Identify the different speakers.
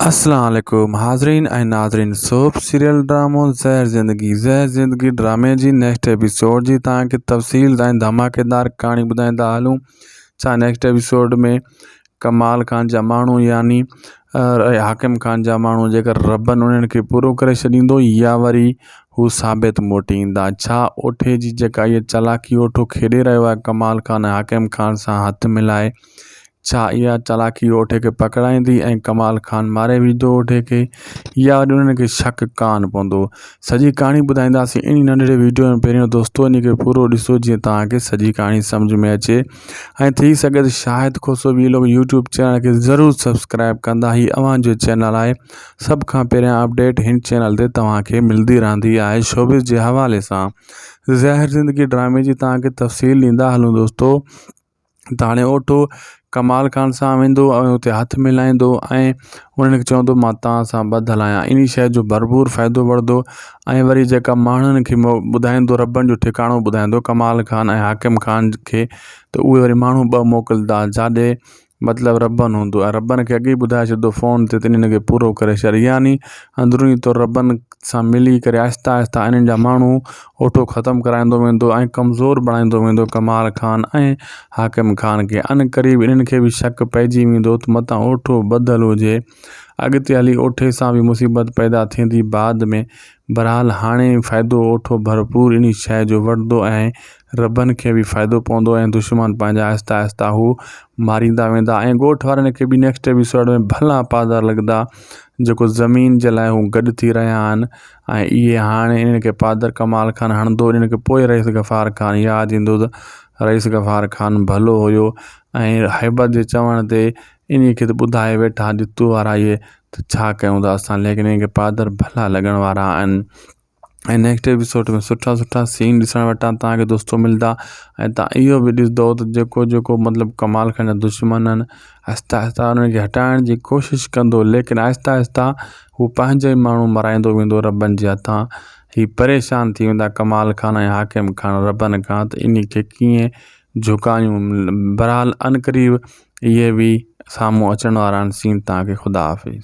Speaker 1: अस्सलाम वालेकुम हाज़रीन ऐं नाज़रीन सोप सीरियल ड्रामो ज़हर ज़िंदगी ड्रामे जी नेक्स्ट एपिसोड जी तव्हांखे तफ़सील ऐं धमाकेदार कहाणी ॿुधाईंदा हलूं। छा नेक्स्ट एपिसोड में कमाल खान जा माण्हू यानी हाकिम खान जा माण्हू जेकर रबन उन्हनि खे पूरो करे छॾींदो या वरी हू साबित मोटी ईंदा। छा ओठे जी जेका इहा चालाकी ओठो खेॾे रहियो आहे कमाल खान हाकिम खान सां हथ मिलाए, छा इहा चालाकी ओठे के पकड़ाईंदी ऐं कमाल खान मारे विझंदो ओठे के या वरी उन्हनि खे शक कान पवंदो। सॼी कहाणी ॿुधाईंदासीं इन नंढड़े वीडियो में। पहिरियों दोस्तों इन खे पूरो ॾिसो जीअं तव्हांखे सॼी कहाणी सम्झ में अचे ऐं थी सघे त शायदि को सो भी लोग यूट्यूब चैनल के ज़रूर सब्सक्राइब कंदा। ही अवांजो चैनल आहे, सब खां पहिरियां अपडेट हिन चैनल ते तव्हांखे मिलंदी रहंदी आहे शोबिस जे हवाले सां। ज़हर ज़िंदगी ड्रामे जी तव्हांखे तफ़सील ॾींदा हलूं दोस्तों। त हाणे ओठो कमाल खान सां वेंदो ऐं उते हथ मिलाईंदो ऐं उन्हनि खे चवंदो मां तव्हां सां ॿधल आहियां। इन शइ जो भरपूर फ़ाइदो वठंदो ऐं वरी जेका माण्हुनि खे ॿुधाईंदो रबन जो ठिकाणो ॿुधाईंदो कमाल खान ऐं हाकिम खान खे, त उहे वरी माण्हू ॿ मोकिलींदा जाॾे मतिलबु रबन हूंदो ऐं रबन खे अॻे ई ॿुधाए छॾींदो फ़ोन ते इन्हनि खे पूरो करे छॾ, यानी अंदरूनी तौरु रबन सां मिली करे आहिस्ता आहिस्ता इन्हनि जा माण्हू ओठो ख़तमु कराईंदो वेंदो ऐं कमज़ोर बणाईंदो वेंदो कमाल खान ऐं हाकिम खान खे। अन क़रीब इन्हनि खे बि शक पइजी वेंदो त मतां ओठो ॿधल हुजे। अॻिते हली ओठे सां बि मुसीबत पैदा थींदी बाद में। बहरहाल हाणे फ़ाइदो ओठो भरपूर इन शइ जो वठंदो ऐं रबन खे बि फ़ाइदो पवंदो ऐं दुश्मन पंहिंजा आहिस्ता आहिस्ता हू मारींदा वेंदा ऐं ॻोठ वारनि खे बि नेक्स्ट एपिसोड में भला पादर लॻंदा जेको ज़मीन जे लाइ हू गॾु थी रहिया आहिनि। ऐं इहे हाणे इन्हनि खे पादर कमाल खान हणंदो, इन्हनि खे पोइ रईस गफ़ार खान यादि ईंदो त रईस गफ़ार खान भलो हुयो ऐं हैबत जे चवण ते इन खे त ॿुधाए वेठा ॾितू वारा इहे त छा कयूं था असां, लेकिन इन्हनि खे पादर भला लॻण वारा आहिनि। ऐं नेक्स्ट एपिसोड में सुठा सुठा सीन ॾिसण वटां तव्हांखे दोस्तों मिलंदा ऐं तव्हां इहो बि ॾिसंदो त जेको जेको मतिलबु कमाल खान जा दुश्मन आहिनि आहिस्ता आहिस्ता उन्हनि खे हटाइण जी कोशिशि कंदो, लेकिन आहिस्ता आहिस्ता हू पंहिंजो ई माण्हू मराईंदो वेंदो रबन जे हथां। ही परेशान थी वेंदा कमाल खान ऐं हाकिम खान रबन खां त इन खे कीअं झुकायूं। बहरहाल अनक़रीब इहे बि साम्हूं अचण वारा आहिनि सीन। तव्हांखे ख़ुदा हाफ़िज़।